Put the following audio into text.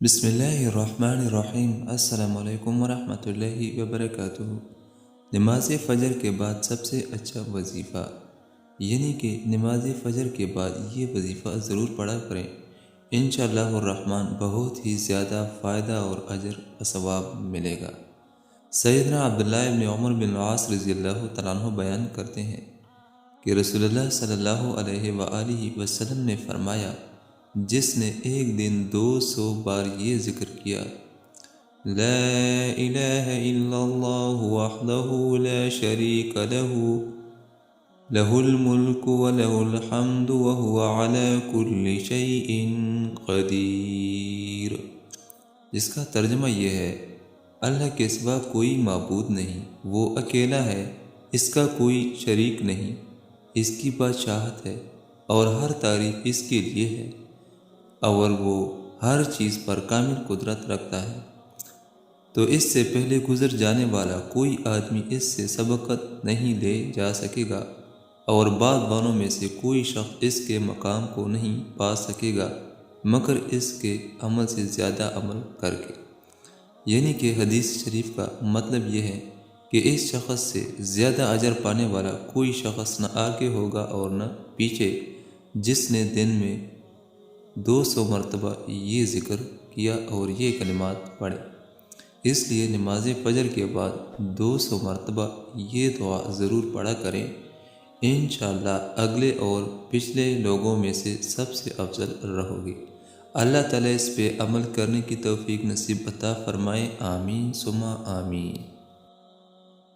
بسم اللہ الرحمن الرحیم۔ السلام علیکم ورحمۃ اللہ وبرکاتہ۔ نماز فجر کے بعد سب سے اچھا وظیفہ، یعنی کہ نماز فجر کے بعد یہ وظیفہ ضرور پڑھا کریں۔ انشاءاللہ الرحمن بہت ہی زیادہ فائدہ اور اجر و ثواب ملے گا۔ سیدنا عبداللہ ابن عمر بن العاص رضی اللہ تعالیٰ عنہ بیان کرتے ہیں کہ رسول اللہ صلی اللہ علیہ وآلہ وسلم نے فرمایا، جس نے ایک دن 200 بار یہ ذکر کیا، لا الہ الا اللہ وحدہ لا شریک لہ، لہ الملک ولہ الحمد وہو علی کل شیء قدیر، جس کا ترجمہ یہ ہے، اللہ کے سوا کوئی معبود نہیں، وہ اکیلا ہے، اس کا کوئی شریک نہیں، اس کی بادشاہت ہے اور ہر تعریف اس کے لیے ہے، اور وہ ہر چیز پر کامل قدرت رکھتا ہے۔ تو اس سے پہلے گزر جانے والا کوئی آدمی اس سے سبقت نہیں لے جا سکے گا، اور بعد والوں میں سے کوئی شخص اس کے مقام کو نہیں پا سکے گا مگر اس کے عمل سے زیادہ عمل کر کے۔ یعنی کہ حدیث شریف کا مطلب یہ ہے کہ اس شخص سے زیادہ اجر پانے والا کوئی شخص نہ آگے ہوگا اور نہ پیچھے، جس نے دن میں 200 مرتبہ یہ ذکر کیا اور یہ کلمات پڑھے۔ اس لیے نماز فجر کے بعد 200 مرتبہ یہ دعا ضرور پڑھا کریں۔ انشاءاللہ اگلے اور پچھلے لوگوں میں سے سب سے افضل رہو گے۔ اللہ تعالیٰ اس پہ عمل کرنے کی توفیق نصیب عطا فرمائے، آمین ثم آمین۔